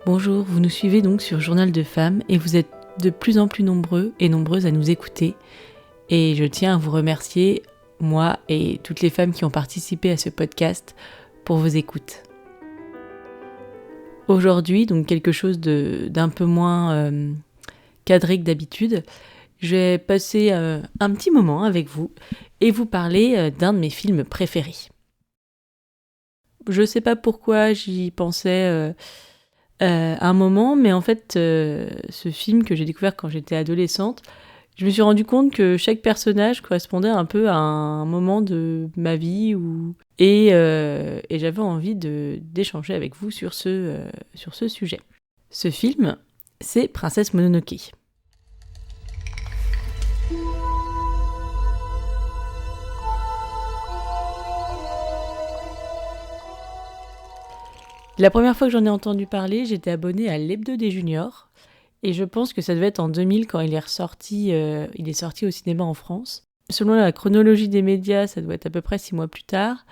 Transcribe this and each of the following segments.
Bonjour, vous nous suivez donc sur Journal de Femmes et vous êtes de plus en plus nombreux et nombreuses à nous écouter. Et je tiens à vous remercier, moi et toutes les femmes qui ont participé à ce podcast, pour vos écoutes. Aujourd'hui, donc quelque chose d'un peu moins cadré que d'habitude, je vais passer un petit moment avec vous et vous parler d'un de mes films préférés. Je sais pas pourquoi j'y pensais un moment, mais en fait, ce film que j'ai découvert quand j'étais adolescente, je me suis rendu compte que chaque personnage correspondait un peu à un moment de ma vie et j'avais envie d'échanger avec vous sur ce sujet. Ce film, c'est Princesse Mononoke. La première fois que j'en ai entendu parler, j'étais abonnée à l'Hebdo des Juniors. Et je pense que ça devait être en 2000 quand il est sorti au cinéma en France. Selon la chronologie des médias, ça doit être à peu près 6 mois plus tard.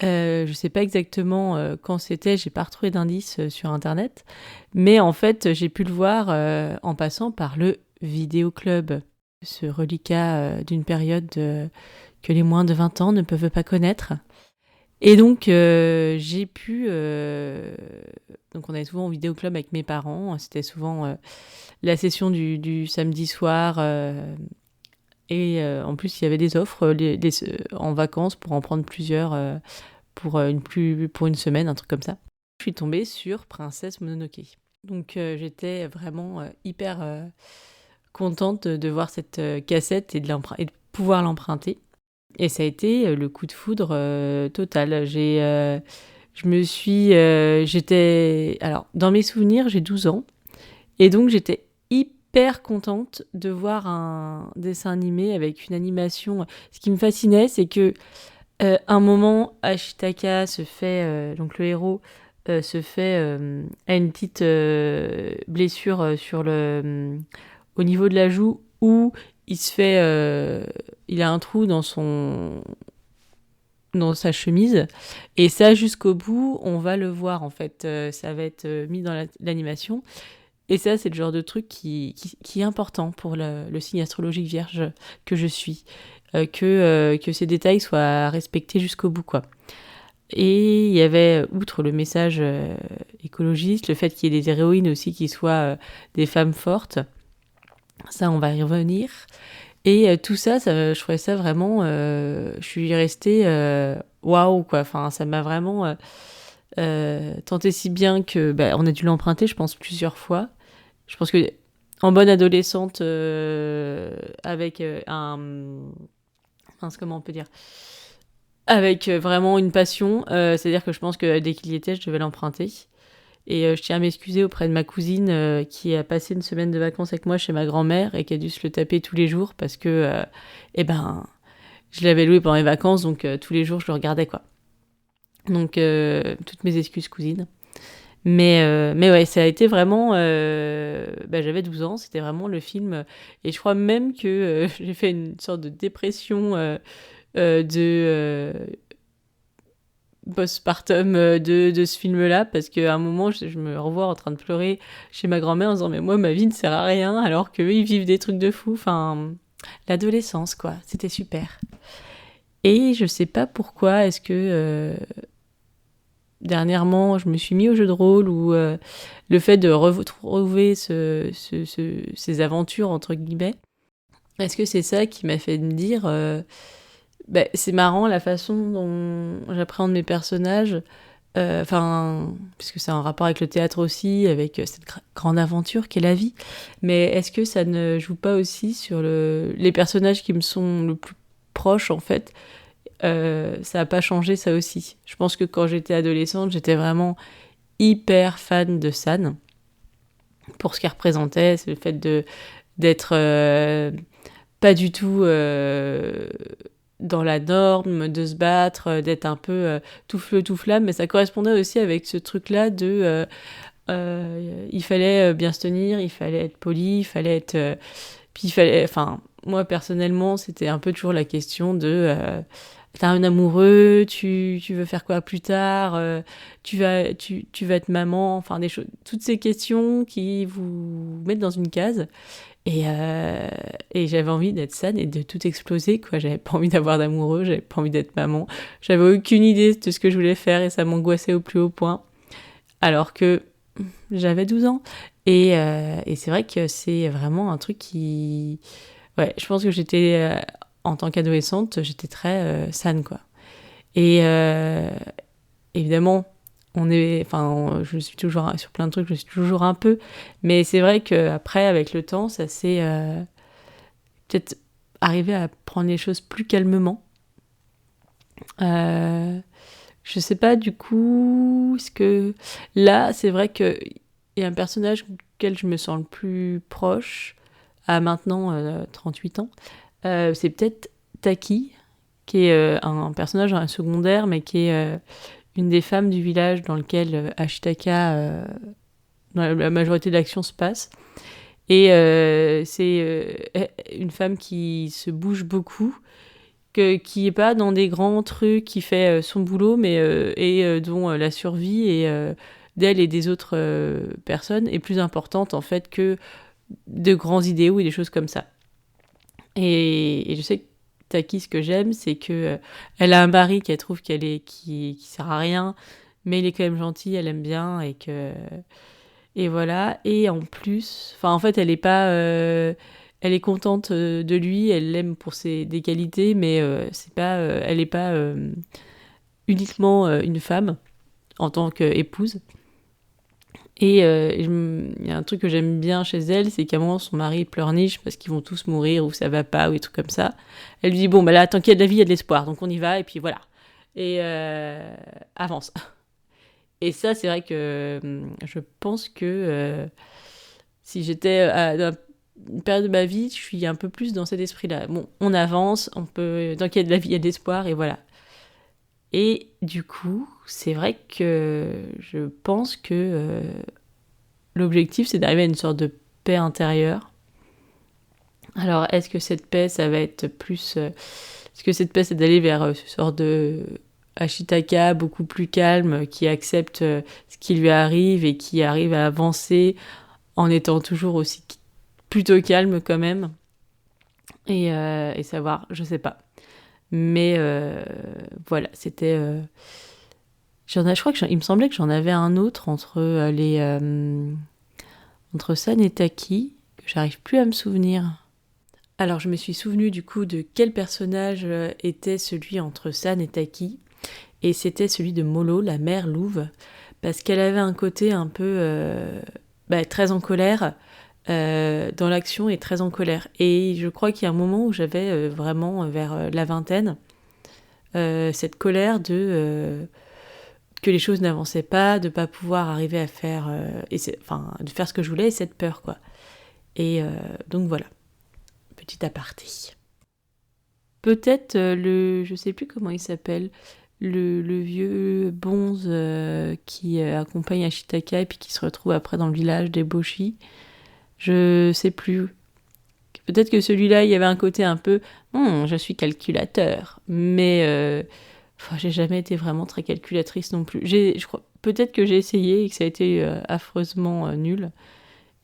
Je sais pas exactement quand c'était, j'ai pas retrouvé d'indice sur internet. Mais en fait, j'ai pu le voir en passant par le Vidéoclub. Ce reliquat d'une période que les moins de 20 ans ne peuvent pas connaître. Et donc, j'ai pu... Donc, on allait souvent au vidéoclub avec mes parents. C'était souvent la session du samedi soir. Et en plus, il y avait des offres en vacances pour en prendre plusieurs pour une semaine, un truc comme ça. Je suis tombée sur Princesse Mononoke. Donc, j'étais vraiment hyper contente de voir cette cassette et de pouvoir l'emprunter. Et ça a été le coup de foudre total. Alors, dans mes souvenirs, j'ai 12 ans. Et donc, j'étais hyper contente de voir un dessin animé avec une animation. Ce qui me fascinait, c'est que un moment, Ashitaka se fait, donc le héros, se fait a une petite blessure au niveau de la joue où il a un trou dans sa chemise, et ça jusqu'au bout on va le voir en fait, ça va être mis dans l'animation, et ça c'est le genre de truc qui est important pour le signe astrologique vierge que je suis, que ces détails soient respectés jusqu'au bout, quoi. Et il y avait, outre le message écologiste, le fait qu'il y ait des héroïnes aussi qui soient des femmes fortes. Ça, on va y revenir. Et tout ça, je trouvais ça vraiment... je suis restée... waouh, quoi. Enfin, ça m'a vraiment tenté si bien que... on a dû l'emprunter, je pense, plusieurs fois. Je pense que en bonne adolescente, avec comment on peut dire, avec vraiment une passion. C'est-à-dire que je pense que dès qu'il y était, je devais l'emprunter. Et je tiens à m'excuser auprès de ma cousine qui a passé une semaine de vacances avec moi chez ma grand-mère et qui a dû se le taper tous les jours parce que je l'avais loué pendant les vacances, donc tous les jours je le regardais, quoi. Donc toutes mes excuses, cousine. Mais ouais, ça a été vraiment... j'avais 12 ans, c'était vraiment le film. Et je crois même que j'ai fait une sorte de dépression postpartum de ce film-là, parce qu'à un moment, je me revois en train de pleurer chez ma grand-mère en disant « Mais moi, ma vie ne sert à rien, alors qu'eux, ils vivent des trucs de fou. » Enfin, l'adolescence, quoi. C'était super. Et je sais pas pourquoi, est-ce que... dernièrement, je me suis mis au jeu de rôle, ou le fait de retrouver ces aventures, entre guillemets, est-ce que c'est ça qui m'a fait me dire... c'est marrant la façon dont j'appréhende mes personnages, puisque c'est un rapport avec le théâtre aussi, avec cette grande aventure qu'est la vie. Mais est-ce que ça ne joue pas aussi sur les personnages qui me sont le plus proches, en fait? Ça n'a pas changé, ça aussi. Je pense que quand j'étais adolescente, j'étais vraiment hyper fan de San. Pour ce qu'elle représentait, c'est le fait d'être pas du tout... dans la norme, de se battre, d'être un peu tout feu, tout flamme, mais ça correspondait aussi avec ce truc-là de... il fallait bien se tenir, il fallait être poli, il fallait être... puis il fallait... Enfin, moi, personnellement, c'était un peu toujours la question de... t'as un amoureux, tu veux faire quoi plus tard, tu vas être maman, enfin des choses, toutes ces questions qui vous mettent dans une case. Et j'avais envie d'être San et de tout exploser, quoi. J'avais pas envie d'avoir d'amoureux, j'avais pas envie d'être maman. J'avais aucune idée de ce que je voulais faire et ça m'angoissait au plus haut point. Alors que j'avais 12 ans. Et c'est vrai que c'est vraiment un truc qui... Ouais, je pense que en tant qu'adolescente, j'étais très San, quoi. Et évidemment, je suis toujours sur plein de trucs, je suis toujours un peu, mais c'est vrai qu'après, avec le temps, ça s'est peut-être arrivé à prendre les choses plus calmement. Je sais pas du coup, est-ce que là, c'est vrai qu'il y a un personnage auquel je me sens le plus proche, à maintenant 38 ans, c'est peut-être Taki, qui est un personnage secondaire, mais qui est une des femmes du village dans lequel Ashitaka, dans la majorité de l'action se passe. Et c'est une femme qui se bouge beaucoup, qui n'est pas dans des grands trucs, qui fait son boulot, mais dont la survie d'elle et des autres personnes est plus importante en fait que de grands idéaux et des choses comme ça. Et je sais que Taki, ce que j'aime, c'est que elle a un mari qu'elle trouve qui sert à rien, mais il est quand même gentil, elle aime bien et voilà. Et en plus, enfin en fait, elle est pas, elle est contente de lui, elle l'aime pour des qualités, mais c'est pas, elle est pas uniquement une femme en tant qu'épouse. Et il y a un truc que j'aime bien chez elle, c'est qu'à un moment, son mari pleurniche parce qu'ils vont tous mourir ou ça va pas ou des trucs comme ça. Elle lui dit, bon, bah là, tant qu'il y a de la vie, il y a de l'espoir, donc on y va, et puis voilà. Et avance. Et ça, c'est vrai que je pense que si j'étais dans une période de ma vie, je suis un peu plus dans cet esprit-là. Bon, on avance, tant qu'il y a de la vie, il y a de l'espoir, et voilà. Et du coup, c'est vrai que je pense que l'objectif, c'est d'arriver à une sorte de paix intérieure. Alors, est-ce que cette paix, ça va être plus... est-ce que cette paix, c'est d'aller vers une sorte de Ashitaka beaucoup plus calme, qui accepte ce qui lui arrive et qui arrive à avancer en étant toujours aussi plutôt calme quand même et savoir, je sais pas. Mais voilà, c'était... je crois il me semblait que j'en avais un autre entre entre San et Taki, que j'arrive plus à me souvenir. Alors je me suis souvenu du coup de quel personnage était celui entre San et Taki, et c'était celui de Molo, la mère louve, parce qu'elle avait un côté un peu très en colère, dans l'action et très en colère. Et je crois qu'il y a un moment où j'avais vraiment vers la vingtaine, cette colère de que les choses n'avançaient pas, de pas pouvoir arriver à faire, de faire ce que je voulais, et cette peur, quoi. Et donc voilà, petit aparté. Peut-être je sais plus comment il s'appelle, le vieux bonze qui accompagne Ashitaka et puis qui se retrouve après dans le village des Boshi. Je sais plus. Peut-être que celui-là, il y avait un côté un peu je suis calculateur, mais j'ai jamais été vraiment très calculatrice non plus. Je crois peut-être que j'ai essayé et que ça a été affreusement nul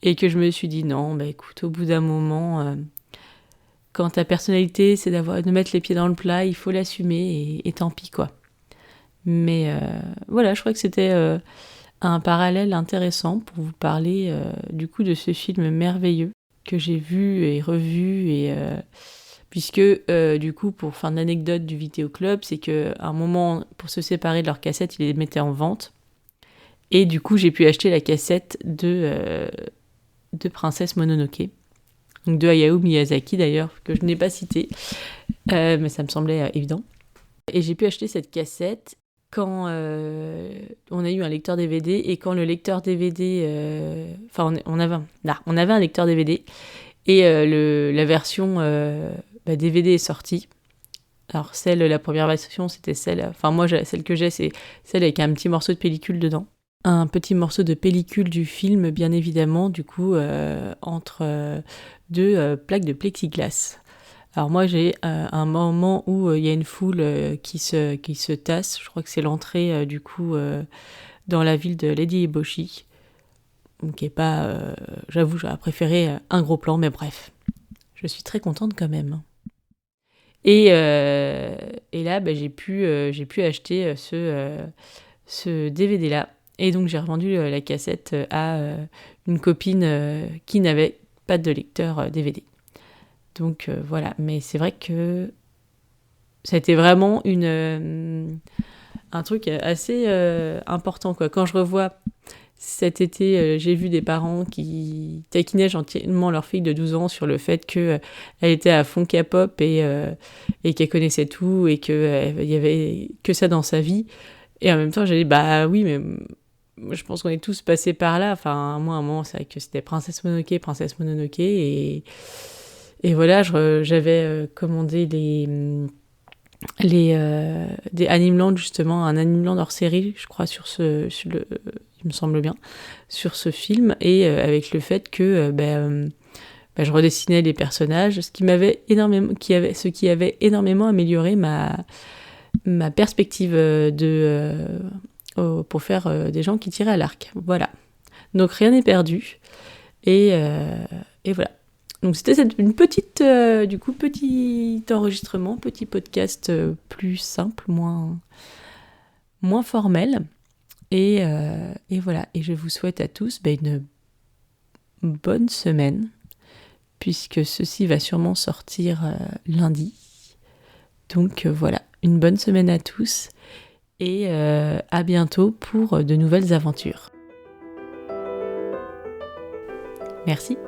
et que je me suis dit non, bah écoute, au bout d'un moment, quand ta personnalité c'est de mettre les pieds dans le plat, il faut l'assumer et tant pis quoi. Mais voilà, je crois que c'était un parallèle intéressant pour vous parler du coup de ce film merveilleux que j'ai vu et revu et puisque du coup pour faire une anecdote du vidéoclub, c'est qu'à un moment pour se séparer de leur cassette, ils les mettaient en vente et du coup j'ai pu acheter la cassette de Princesse Mononoke, donc de Hayao Miyazaki d'ailleurs, que je n'ai pas cité mais ça me semblait évident, et j'ai pu acheter cette cassette quand on a eu un lecteur DVD, et quand le lecteur DVD... on avait un lecteur DVD, et la version DVD est sortie. Alors la première version, c'était celle... Enfin moi, celle que j'ai, c'est celle avec un petit morceau de pellicule dedans. Un petit morceau de pellicule du film, bien évidemment, du coup, entre deux plaques de plexiglas. Alors moi j'ai un moment où il y a une foule qui se tasse, je crois que c'est l'entrée du coup dans la ville de Lady Eboshi, qui est pas, j'avoue j'aurais préféré un gros plan, mais bref, je suis très contente quand même. Et là j'ai pu acheter ce DVD là, et donc j'ai revendu la cassette à une copine qui n'avait pas de lecteur DVD. Donc voilà, mais c'est vrai que ça a été vraiment un truc assez important, quoi. Quand je revois cet été, j'ai vu des parents qui taquinaient gentiment leur fille de 12 ans sur le fait qu'elle était à fond K-pop et qu'elle connaissait tout et qu'il y avait que ça dans sa vie. Et en même temps, j'ai dit, bah oui, mais je pense qu'on est tous passés par là. Enfin, moi, à un moment, c'est vrai que c'était Princesse Mononoke. Et voilà, j'avais commandé des Animeland, justement, un Animeland hors série, je crois, il me semble bien, sur ce film, et avec le fait que je redessinais les personnages, ce qui avait énormément amélioré ma perspective pour faire des gens qui tiraient à l'arc. Voilà. Donc rien n'est perdu. Et voilà. Donc c'était une petite, petit enregistrement, petit podcast plus simple, moins formel. Et voilà. Et je vous souhaite à tous une bonne semaine, puisque ceci va sûrement sortir lundi. Donc voilà, une bonne semaine à tous et à bientôt pour de nouvelles aventures. Merci.